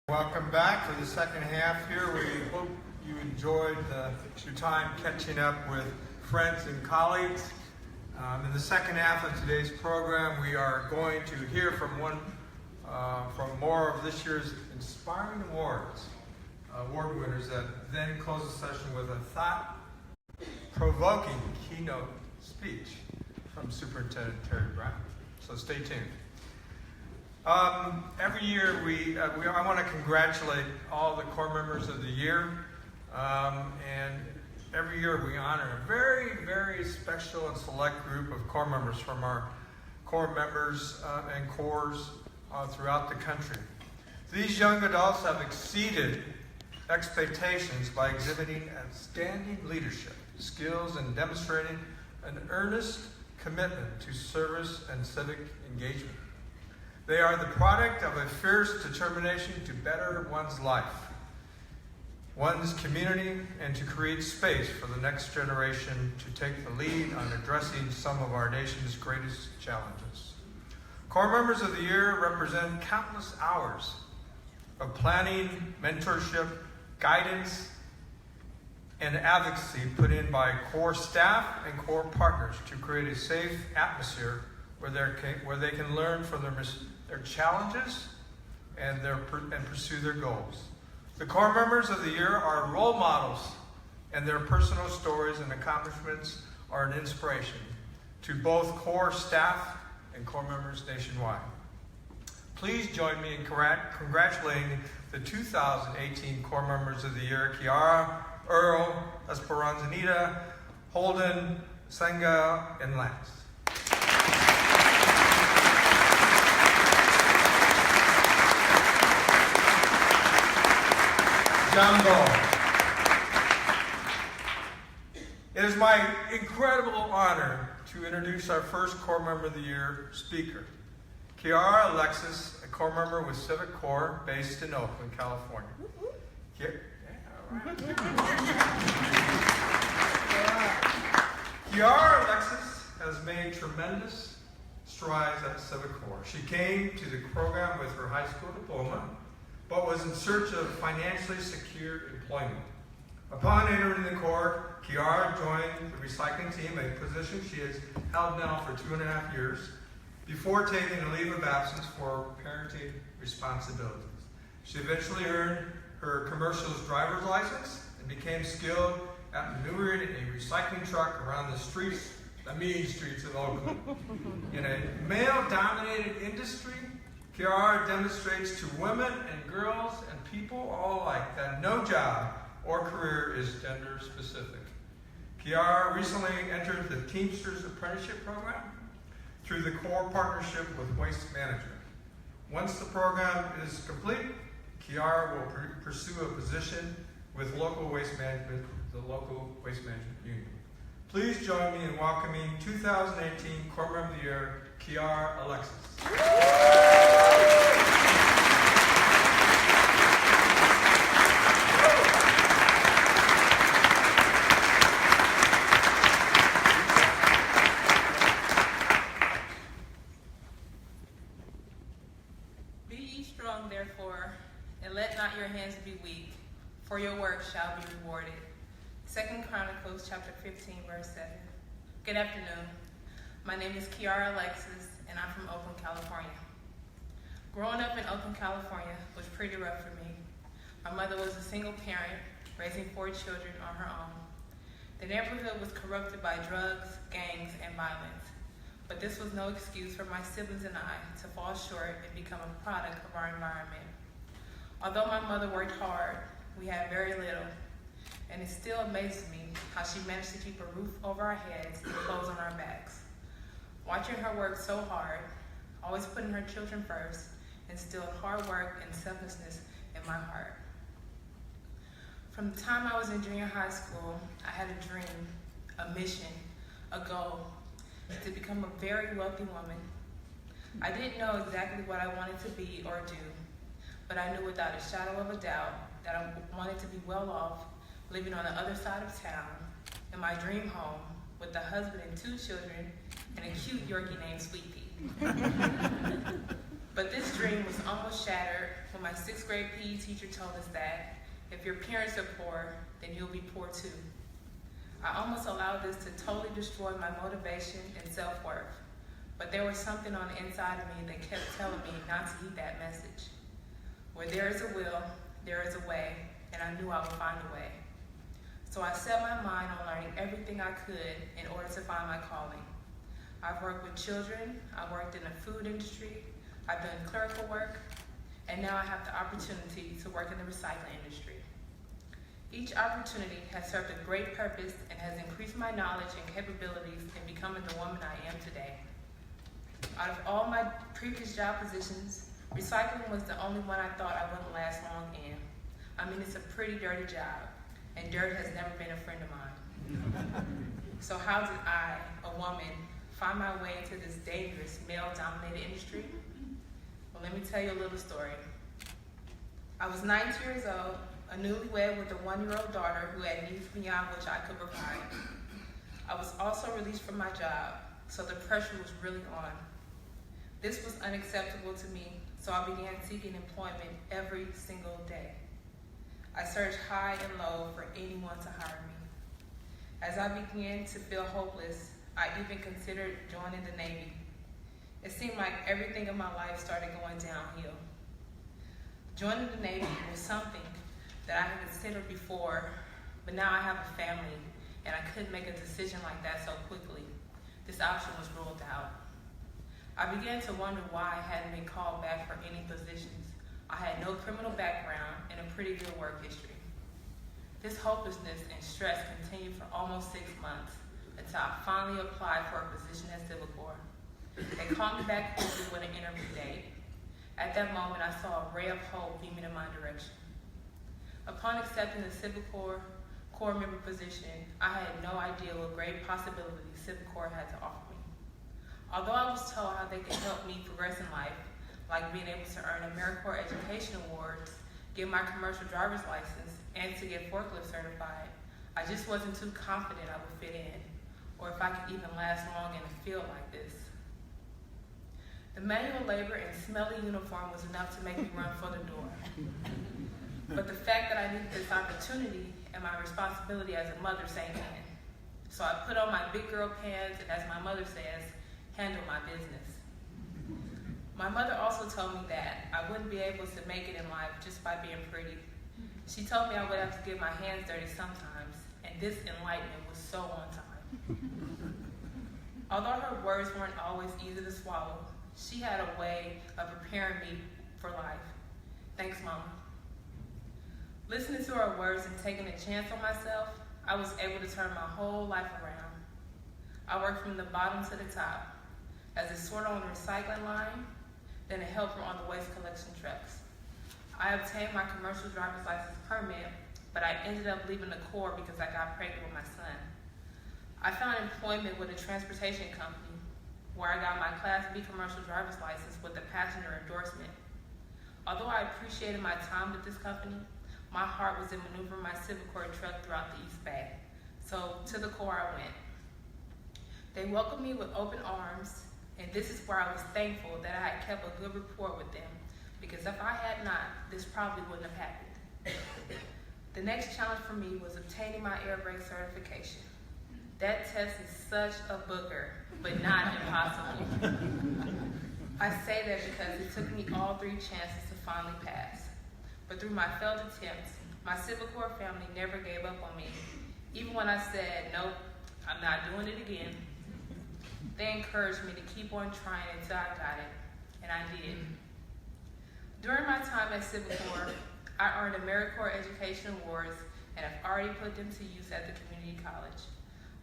Welcome back for the second half here. We hope you enjoyed your time catching up with friends and colleagues. In the second half of today's program, we are going to hear from from more of this year's Inspiring Awards, award winners that then close the session with a thought-provoking keynote speech from Superintendent Terry Brown. So stay tuned. Every year I want to congratulate all the Corps members of the year, and every year we honor a very, very special and select group of Corps members from our Corps members and Corps throughout the country. These young adults have exceeded expectations by exhibiting outstanding leadership skills and demonstrating an earnest commitment to service and civic engagement. They are the product of a fierce determination to better one's life, one's community, and to create space for the next generation to take the lead on addressing some of our nation's greatest challenges. Corps members of the year represent countless hours of planning, mentorship, guidance, and advocacy put in by Corps staff and Corps partners to create a safe atmosphere where they can learn from their challenges and pursue their goals. The Corps members of the year are role models, and their personal stories and accomplishments are an inspiration to both Corps staff and Corps members nationwide. Please join me in congratulating the 2018 Corps members of the year: Kiara, Earl, Esperanzanita, Holden, Senga, and Lance. Jumbo. It is my incredible honor to introduce our first Corps Member of the Year speaker, Kiara, Alexis, a Corps member with Civicorps based in Oakland, California. Kiara Alexis has made tremendous strides at Civicorps. She came to the program with her high school diploma, but was in search of financially secure employment. Upon entering the Corps, Kiara joined the recycling team, a position she has held now for 2.5 years, before taking a leave of absence for parenting responsibilities. She eventually earned her commercial's driver's license and became skilled at maneuvering a recycling truck around the streets, the mean streets of Oakland. In a male-dominated industry, Kiara demonstrates to women and girls and people all alike that no job or career is gender specific. Kiara recently entered the Teamsters Apprenticeship Program through the Corps partnership with Waste Management. Once the program is complete, Kiara will pursue a position with local waste management, the local waste management union. Please join me in welcoming 2018 Corps Member of the Year, Kiara Alexis. Be ye strong, therefore, and let not your hands be weak, for your work shall be rewarded. 2 Chronicles chapter 15, verse 7. Good afternoon. My name is Kiara Alexis, and I'm from Oakland, California. Growing up in Oakland, California was pretty rough for me. My mother was a single parent, raising 4 children on her own. The neighborhood was corrupted by drugs, gangs, and violence. But this was no excuse for my siblings and I to fall short and become a product of our environment. Although my mother worked hard, we had very little. And it still amazes me how she managed to keep a roof over our heads and clothes on our backs. Watching her work so hard, always putting her children first, instilled hard work and selflessness in my heart. From the time I was in junior high school, I had a dream, a mission, a goal, to become a very wealthy woman. I didn't know exactly what I wanted to be or do, but I knew without a shadow of a doubt that I wanted to be well off, living on the other side of town, in my dream home, with a husband and 2 children, and a cute Yorkie named Sweet Pea. But this dream was almost shattered when my 6th grade PE teacher told us that if your parents are poor, then you'll be poor too. I almost allowed this to totally destroy my motivation and self-worth, but there was something on the inside of me that kept telling me not to heed that message. Where there is a will, there is a way, and I knew I would find a way. So I set my mind on learning everything I could in order to find my calling. I've worked with children, I've worked in the food industry, I've done clerical work, and now I have the opportunity to work in the recycling industry. Each opportunity has served a great purpose and has increased my knowledge and capabilities in becoming the woman I am today. Out of all my previous job positions, recycling was the only one I thought I wouldn't last long in. I mean, it's a pretty dirty job, and dirt has never been a friend of mine. So how did I, a woman, find my way into this dangerous male-dominated industry? Well, let me tell you a little story. I was 19 years old, a newlywed with a 1-year-old daughter who had needs beyond which I could provide. I was also released from my job, so the pressure was really on. This was unacceptable to me, so I began seeking employment every single day. I searched high and low for anyone to hire me. As I began to feel hopeless, I even considered joining the Navy. It seemed like everything in my life started going downhill. Joining the Navy was something that I had considered before, but now I have a family, and I couldn't make a decision like that so quickly. This option was ruled out. I began to wonder why I hadn't been called back for any positions. I had no criminal background and a pretty good work history. This hopelessness and stress continued for almost 6 months until I finally applied for a position at Civicorps. They called me back quickly with an interview date. At that moment, I saw a ray of hope beaming in my direction. Upon accepting the Civicorps Corps member position, I had no idea what great possibilities Civicorps had to offer me. Although I was told how they could help me progress in life, like being able to earn AmeriCorps Education Awards, get my commercial driver's license, and to get forklift certified, I just wasn't too confident I would fit in, or if I could even last long in a field like this. The manual labor and smelly uniform was enough to make me run for the door. But the fact that I needed this opportunity and my responsibility as a mother sank in. So I put on my big girl pants and, as my mother says, handle my business. My mother also told me that I wouldn't be able to make it in life just by being pretty. She told me I would have to get my hands dirty sometimes, and this enlightenment was so on time. Although her words weren't always easy to swallow, she had a way of preparing me for life. Thanks, Mama. Listening to her words and taking a chance on myself, I was able to turn my whole life around. I worked from the bottom to the top, as a sorter on the recycling line, then a helper on the waste collection trucks. I obtained my commercial driver's license permit, but I ended up leaving the Corps because I got pregnant with my son. I found employment with a transportation company where I got my Class B commercial driver's license with a passenger endorsement. Although I appreciated my time with this company, my heart was in maneuvering my Civicorps truck throughout the East Bay. So to the Corps I went. They welcomed me with open arms, and this is where I was thankful that I had kept a good rapport with them, because if I had not, this probably wouldn't have happened. The next challenge for me was obtaining my air brake certification. That test is such a booger, but not impossible. I say that because it took me all 3 chances to finally pass. But through my failed attempts, my Civicorps family never gave up on me. Even when I said, nope, I'm not doing it again, they encouraged me to keep on trying until I got it, and I did. During my time at Civicorps, I earned AmeriCorps Education Awards and have already put them to use at the community college.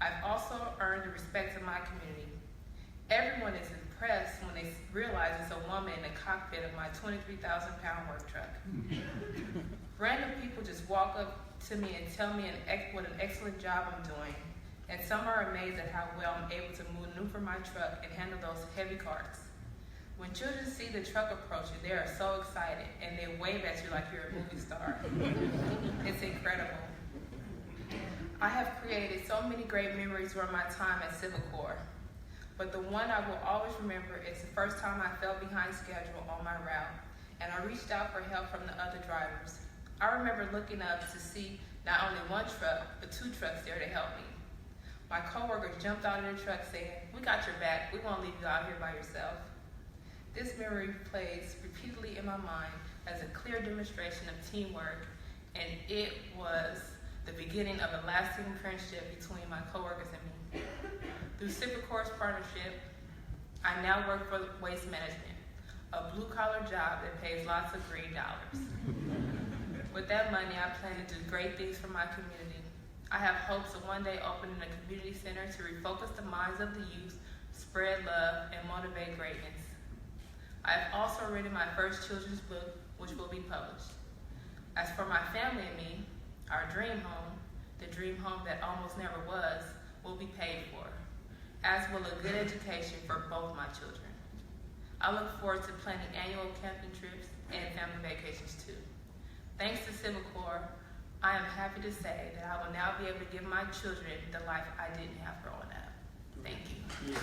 I've also earned the respect of my community. Everyone is impressed when they realize it's a woman in the cockpit of my 23,000-pound work truck. Random people just walk up to me and tell me what an excellent job I'm doing, and some are amazed at how well I'm able to maneuver my truck and handle those heavy carts. When children see the truck approaching, they are so excited, and they wave at you like you're a movie star. It's incredible. I have created so many great memories during my time at Civicorps. but the one I will always remember is the first time I fell behind schedule on my route, and I reached out for help from the other drivers. I remember looking up to see not only one truck, but 2 trucks there to help me. My coworkers jumped out of their truck saying, "We got your back, we won't leave you out here by yourself." This memory plays repeatedly in my mind as a clear demonstration of teamwork, and it was the beginning of a lasting friendship between my coworkers and me. Through Civicorps partnership, I now work for waste management, a blue-collar job that pays lots of green dollars. With that money, I plan to do great things for my community. I have hopes of one day opening a community center to refocus the minds of the youth, spread love, and motivate greatness. I have also written my first children's book, which will be published. As for my family and me, our dream home, the dream home that almost never was, will be paid for, as will a good education for both my children. I look forward to planning annual camping trips and family vacations too. Thanks to Civicorps, I am happy to say that I will now be able to give my children the life I didn't have growing up. Thank you.